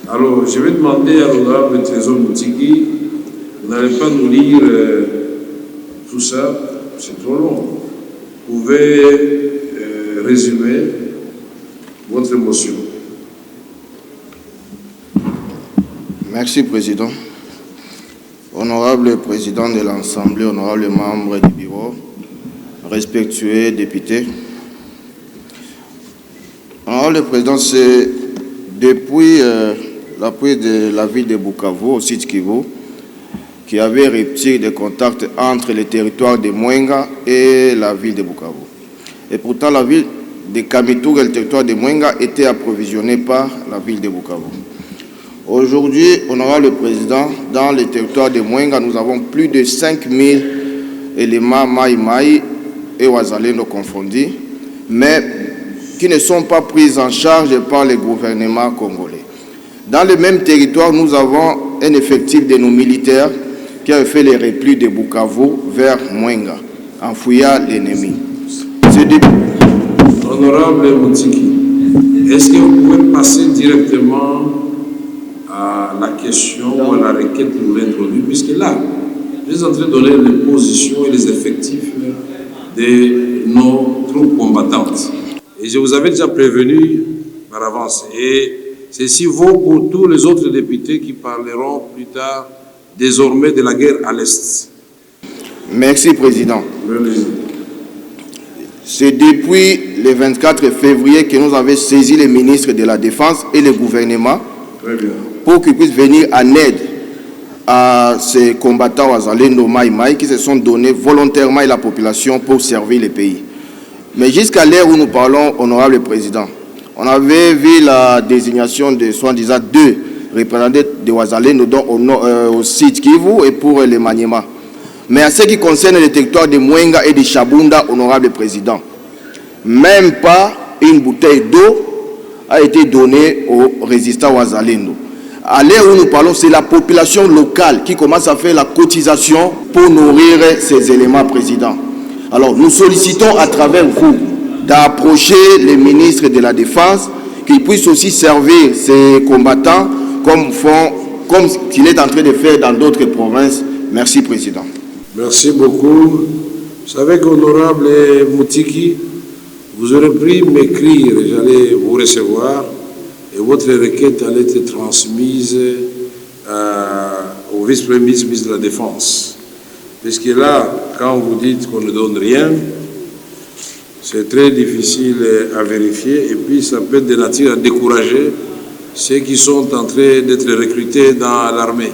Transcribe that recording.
Alors, je vais demander à l'honorable Trésor Moutiki, vous n'allez pas nous lire tout ça, c'est trop long. Vous pouvez résumer votre motion. Merci, Président. Honorable Président de l'Assemblée, honorable membre du bureau, respectueux députés. Honorable Président, c'est depuis la prise de la ville de Bukavu, au site Kivu, qui avait rupture des contacts entre les territoires de Mwenga et la ville de Bukavu. Et pourtant, la ville de Kamituga et le territoire de Mwenga étaient approvisionnés par la ville de Bukavu. Aujourd'hui, honorable Président, dans le territoire de Mwenga, nous avons plus de 5000 éléments Maï et Wazalendo confondus, mais qui ne sont pas pris en charge par le gouvernement congolais. Dans le même territoire, nous avons un effectif de nos militaires qui a fait les replis de Bukavu vers Mwenga, en fouillant l'ennemi. Honorable Moutiki, est-ce que vous pouvez passer directement à la question ou à la requête que vous voulez introduire, puisque là, vous êtes en train de donner les positions et les effectifs de nos troupes combattantes. Et je vous avais déjà prévenu par avance. Et ceci vaut pour tous les autres députés qui parleront plus tard, désormais, de la guerre à l'Est. Merci, Président. C'est depuis le 24 février que nous avons saisi les ministres de la Défense et le gouvernement pour qu'ils puissent venir en aide à ces combattants Wazalendo Maï qui se sont donnés volontairement à la population pour servir le pays. Mais jusqu'à l'heure où nous parlons, honorable Président, on avait vu la désignation de soi-disant 2 représentants de Wazalendo au site Kivu et pour le Maniema. Mais en ce qui concerne le territoire de Mwenga et de Chabunda, honorable Président, même pas une bouteille d'eau a été donnée aux résistants Wazalendo. À l'heure où nous parlons, c'est la population locale qui commence à faire la cotisation pour nourrir ces éléments, Président. Alors, nous sollicitons à travers vous d'approcher les ministres de la Défense, qu'ils puissent aussi servir ces combattants comme qu'il est en train de faire dans d'autres provinces. Merci, Président. Merci beaucoup. Vous savez qu'honorable Moutiki, vous aurez pu m'écrire, j'allais vous recevoir, et votre requête allait être transmise au vice-premier ministre de la Défense. Puisque là, quand vous dites qu'on ne donne rien, c'est très difficile à vérifier, et puis ça peut être de nature à décourager ceux qui sont en train d'être recrutés dans l'armée.